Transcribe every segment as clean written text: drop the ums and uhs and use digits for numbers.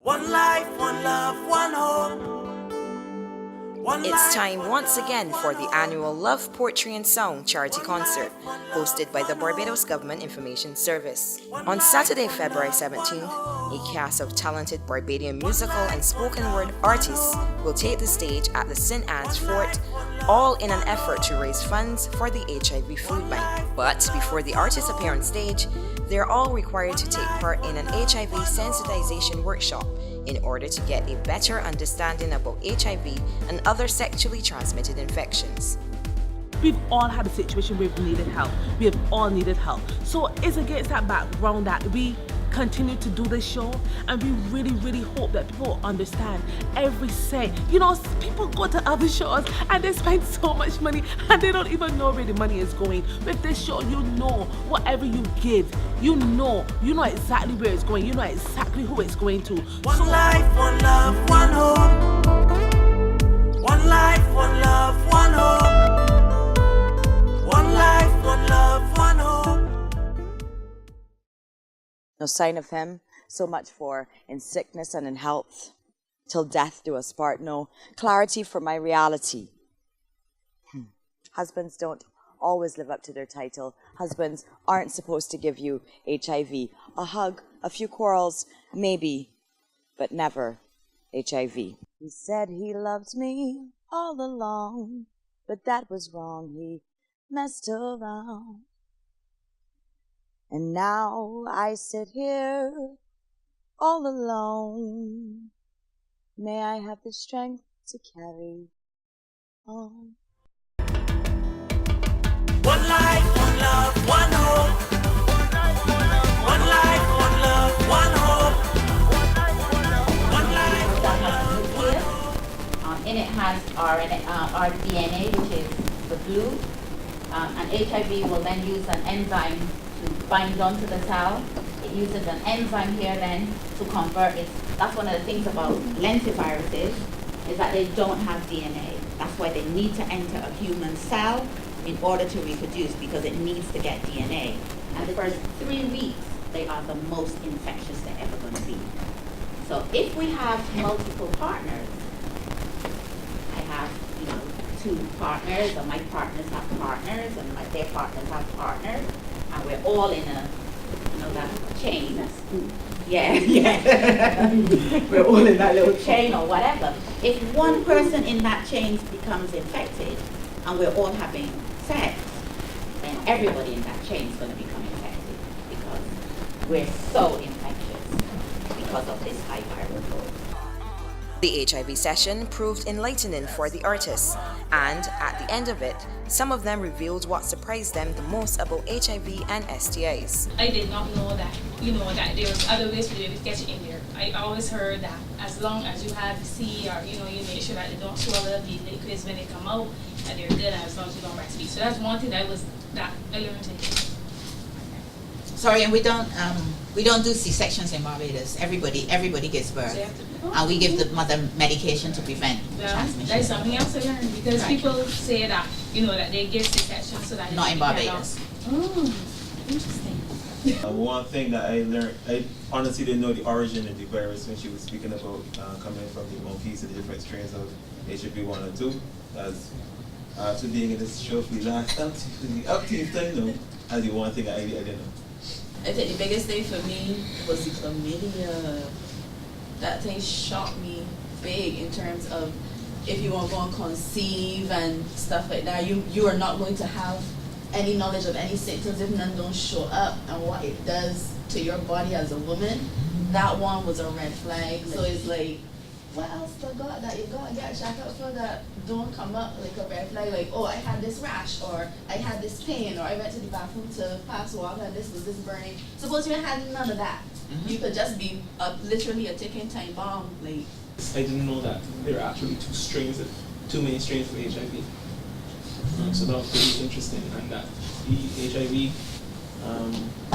One life, one love, one hope. It's time once again for the annual Love, Poetry and Song charity concert hosted by the Barbados Government Information Service. On Saturday, February 17th, a cast of talented Barbadian musical and spoken word artists will take the stage at the St. Anne's Fort, all in an effort to raise funds for the HIV food bank. But before the artists appear on stage, they're all required to take part in an HIV sensitization workshop in order to get a better understanding about HIV and other sexually transmitted infections. We've all had a situation where we've needed help. We have all needed help. So it's against that background that we continue to do this show, and we really hope that people understand every cent. You know, people go to other shows and they spend so much money and they don't even know where the money is going. With this show, you know whatever you give, you know exactly where it's going, you know exactly who it's going to. One life, one love, one hope. One life, one love, one hope. One life, one love, one hope. No sign of him, so much for in sickness and in health, till death do us part. No clarity for my reality. Husbands don't always live up to their title. Husbands aren't supposed to give you HIV. A hug, a few quarrels, maybe, but never HIV. He said he loved me all along, but that was wrong. He messed around. And now I sit here all alone. May I have the strength to carry on? One life, one love, one hope. One life, one love, one hope. One life, one love, one hope. In it has our DNA, which is the blue, and HIV will then use an enzyme to bind onto the cell. It uses an enzyme here then to convert it. That's one of the things about lentiviruses, is that they don't have DNA. That's why they need to enter a human cell in order to reproduce, because it needs to get DNA. And the first 3 weeks, they are the most infectious they're ever going to be. So if we have multiple partners, I have, 2 partners, or my partners have partners, and their partners have partners, and we're all in a, that chain. Yeah. We're all in that little chain or whatever. If one person in that chain becomes infected, and we're all having sex, then everybody in that chain is going to become infected, because we're so infectious because of this high viral load. The HIV session proved enlightening for the artists, and at the end of it, some of them revealed what surprised them the most about HIV and STIs. I did not know that, that there was other ways for you to get it in there. I always heard that as long as you have the C, or you make sure that they don't swallow the liquids when they come out, and they're good, as long as you don't breastfeed. So that's one thing that I learned today. Sorry, and we don't do C-sections in Barbados. Everybody gets birth, and we give the mother medication to prevent transmission. That's something else I learned, because people say that that they give C-sections so that not in Barbados. Oh, interesting. One thing that I learned, I honestly didn't know the origin of the virus when she was speaking about coming from the monkeys and the different strains of HIV1 and 2. As after being in this show for the last up to time, as the one thing I didn't know. I think the biggest thing for me was the chlamydia. That thing shocked me big in terms of if you want to go and conceive and stuff like that, you are not going to have any knowledge of any symptoms if none don't show up, and what it does to your body as a woman. That one was a red flag. So it's like, what else you got that you got to get checked out for that don't come up like a red flag, like, oh, I had this rash, or I had this pain, or I went to the bathroom to pass water and this was this burning. Suppose you had none of that. You could just be literally a ticking time bomb. Like, I didn't know that there are actually two main strains of HIV. So that was pretty interesting, and that the HIV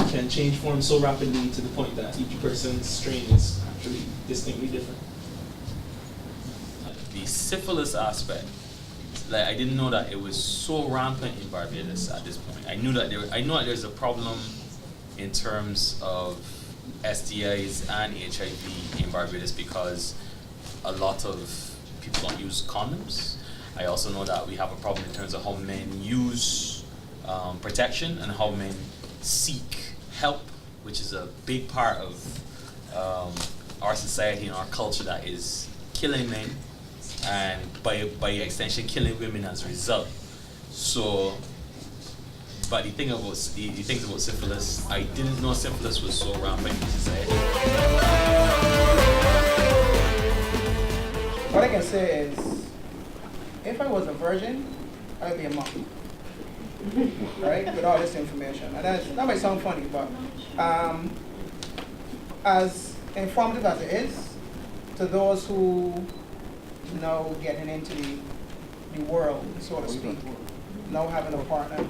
can change form so rapidly to the point that each person's strain is actually distinctly different. The syphilis aspect, I didn't know that it was so rampant in Barbados at this point. I knew that there's a problem in terms of STIs and HIV in Barbados because a lot of people don't use condoms. I also know that we have a problem in terms of how men use protection and how men seek help, which is a big part of our society and our culture that is killing men and by extension killing women as a result. So, but the things about syphilis, I didn't know syphilis was so rampant in society. What I can say is, if I was a virgin, I would be a monk. Right? With all this information. And that might sound funny, but as informative as it is, to those who know getting into the world, so to speak, now having a partner,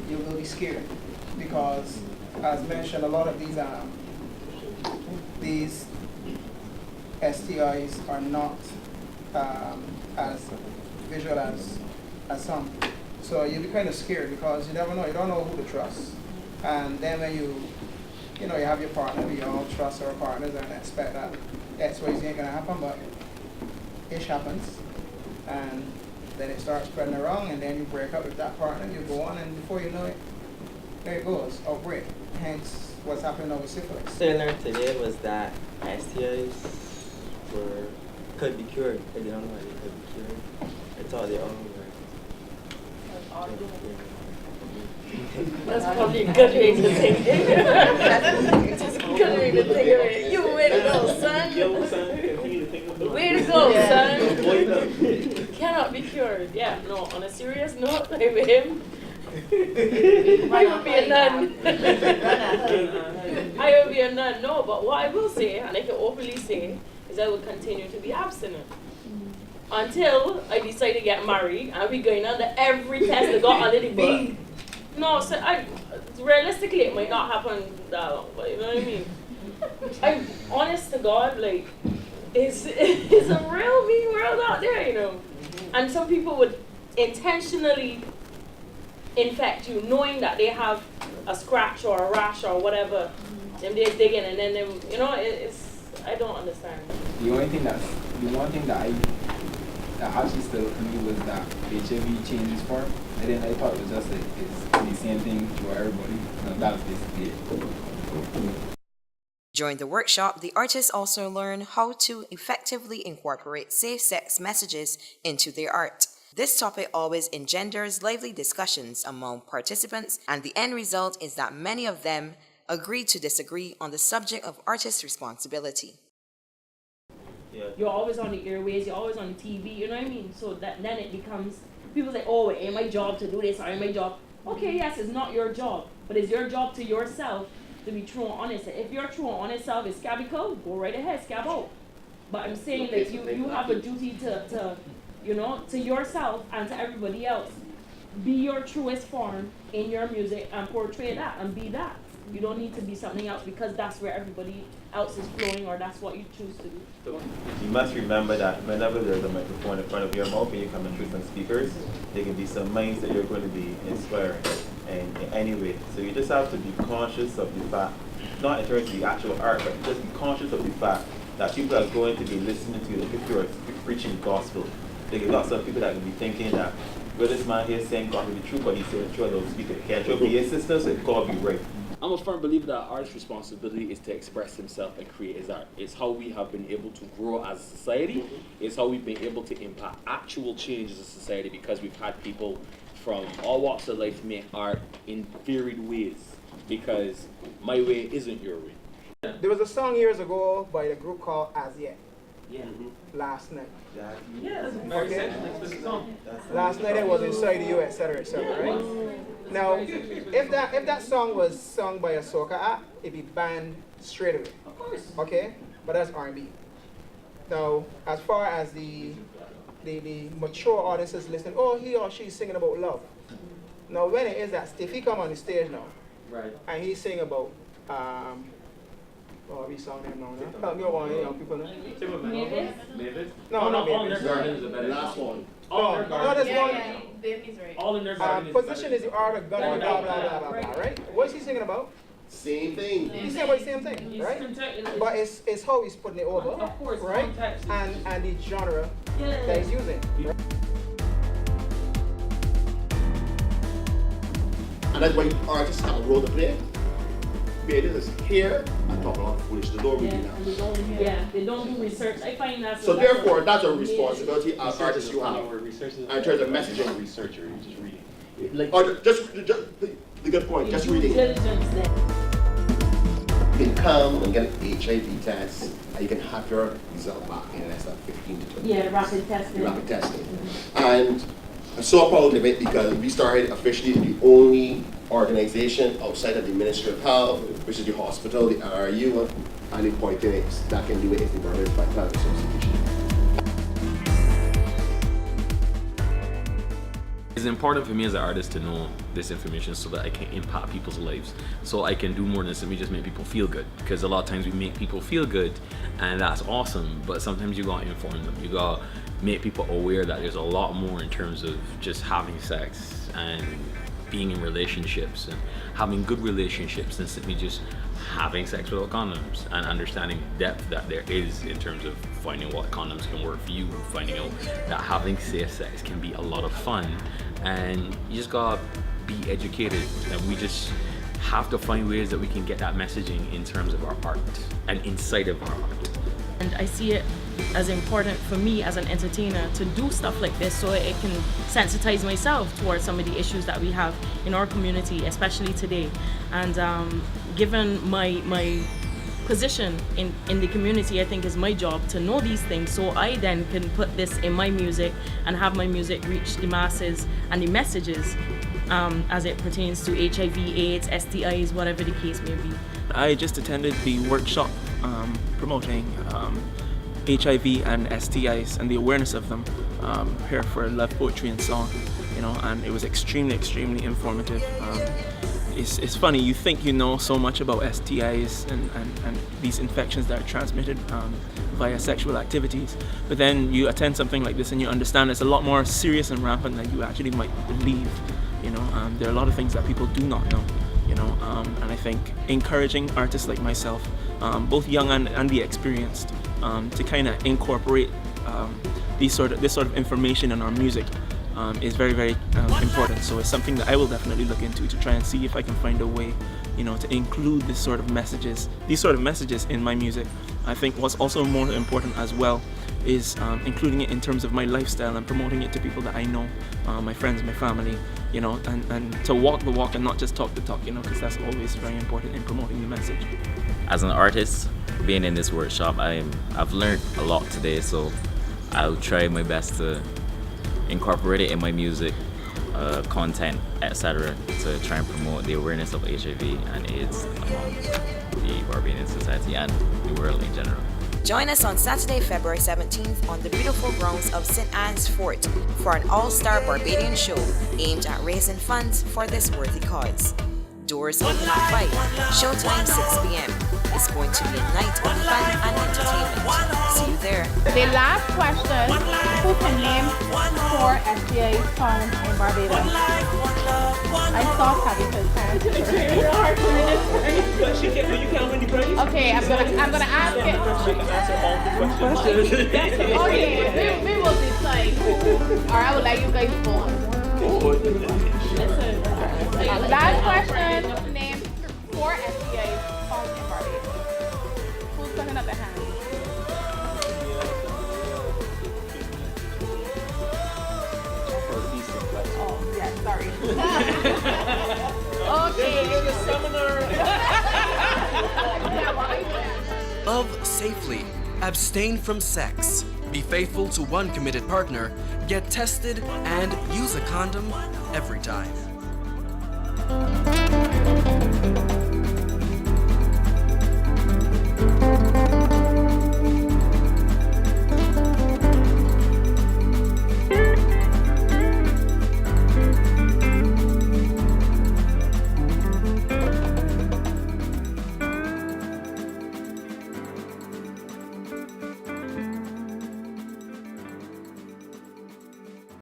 you will be scared. Because, as mentioned, a lot of these STIs are not as visual as some. So you'll be kind of scared because you never know, you don't know who to trust. And then when you have your partner, we all trust our partners and expect that X, Y, Z ain't gonna happen, but ish happens. And then it starts spreading around, and then you break up with that partner, you go on, and before you know it, there it goes, outbreak. Hence what's happening now with syphilis. What I learned today was that STIs could be cured. I didn't know they could be cured. I thought they all were. That's probably a good way to think it. That's a good way to think of it. You way to go, son. Way to go, son. Cannot be cured. Yeah, no, on a serious note, like with him, I would be a nun. I would be a nun. No, but what I will say, and I can openly say, is I will continue to be abstinent. Until I decide to get married, I'll be going under every test that got under the bee. No, so realistically it might not happen that long, but you know what I mean? I'm honest to God, like, it's a real mean world out there, you know? And some people would intentionally infect you, knowing that they have a scratch or a rash or whatever, and they're digging, and then they, you know, I don't understand. The one thing that actually stood out to me was that HIV changes form, and then I thought it was just it's the same thing for everybody. And that's basically it. During the workshop, the artists also learn how to effectively incorporate safe-sex messages into their art. This topic always engenders lively discussions among participants, and the end result is that many of them agree to disagree on the subject of artist responsibility. You're always on the airways, you're always on TV, you know what I mean? So that then it becomes, people say, oh, it ain't my job to do this, or ain't my job. Okay, yes, it's not your job, but it's your job to yourself to be true and honest. If you're true and honest self is scabbical, go right ahead, scab out. But I'm saying that you have a duty to, you know, to yourself and to everybody else. Be your truest form in your music and portray that and be that. You don't need to be something else because that's where everybody else is flowing or that's what you choose to do. You must remember that whenever there's a microphone in front of your mouth and you come in through some speakers, there can be some minds that you're going to be inspiring in any way. So you just have to be conscious of the fact, not in terms of the actual art, but just be conscious of the fact that people are going to be listening to you if you're preaching the gospel. There are lots of people that can be thinking that, well, this man here saying God will be true, but he's saying true loudspeaker. Can't you be his sister, so it can't be right. I'm a firm believer that artist's responsibility is to express himself and create his art. It's how we have been able to grow as a society. It's how we've been able to impact actual change as a society because we've had people from all walks of life make art in varied ways because my way isn't your way. There was a song years ago by a group called As Yet. Yeah. Last night. Yeah, that's a very sensitive song. Last night it was inside you, etc., right? Now, if that song was sung by a soca act, it'd be banned straight away. Of course. Okay? But that's R&B. Now, as far as the mature audiences listening, oh, he or she's singing about love. Now, when it is that, if he come on the stage now, right, and he's singing about, we song name now, no? Help me out, young people now. Mavis? No, not All in Mavis. Their Garden is a better last one. All in Their Garden. Baby's right. All in Their Garden is Position is the art of gun, blah, blah, blah, blah, blah, right? What's he singing about? Same thing. He's saying about the same thing, right? But it's how he's putting it over, Of course, right? context. And the genre that he's using. Right? And that's why artists have a role to play. Creators is here and talk a lot of foolish. The door will be now. Yeah, they don't do research. I find that. So therefore, that's a responsibility as artists you have. Researchers In terms of messaging. Researcher, you're just reading. Like, or just the good point, just reading. Diligence there. You can come and get an HIV test, and you can have your result back in less than 15 to 20 Yeah, days. rapid testing. Rapid testing. And I'm so proud of it because we started officially the only organization outside of the Ministry of Health, which is the hospital, the RRU, and the polyclinics that can do it is the Barbados Vitality Association. It's important for me as an artist to know this information so that I can impact people's lives. So I can do more than simply just make people feel good. Because a lot of times we make people feel good and that's awesome, but sometimes you gotta inform them. You gotta make people aware that there's a lot more in terms of just having sex and being in relationships and having good relationships than simply just having sex without condoms, and understanding the depth that there is in terms of finding what condoms can work for you, finding out that having safe sex can be a lot of fun, and you just gotta be educated, and we just have to find ways that we can get that messaging in terms of our art and inside of our art. And I see it as important for me as an entertainer to do stuff like this so it can sensitize myself towards some of the issues that we have in our community, especially today. And given my position in the community, I think is my job to know these things so I then can put this in my music and have my music reach the masses and the messages as it pertains to HIV, AIDS, STIs, whatever the case may be. I just attended the workshop promoting HIV and STIs and the awareness of them here for Love, Poetry and Song, you know, and it was extremely informative. It's funny, you think you know so much about STIs and these infections that are transmitted via sexual activities, but then you attend something like this and you understand it's a lot more serious and rampant than you actually might believe. You know, there are a lot of things that people do not know. You know, and I think encouraging artists like myself, both young and the experienced, to kind of incorporate this sort of information in our music is very important. So it's something that I will definitely look into to try and see if I can find a way, you know, to include these sort of messages in my music. I think what's also more important as well is including it in terms of my lifestyle and promoting it to people that I know, my friends, my family, you know, and to walk the walk and not just talk the talk, you know, because that's always very important in promoting the message. As an artist, being in this workshop, I've learned a lot today, so I'll try my best to incorporate it in my music, content, etc., to try and promote the awareness of HIV and AIDS among the Barbadian society and the world in general. Join us on Saturday, February 17th on the beautiful grounds of St. Anne's Fort for an all-star Barbadian show aimed at raising funds for this worthy cause. Doors open at 5, showtime 6 p.m. It's going to be a night of fun and entertainment. See you there. The last question, who can name 4 STIs found in Barbados? I saw Tabitha's hand. Okay, I'm gonna ask it. Okay, we will decide who, or I will let you guys vote. Last question, name 4 STIs found in Barbados. Who's putting up their hand? Oh, yeah, sorry. Okay. Love safely. Abstain from sex. Be faithful to one committed partner. Get tested and use a condom every time.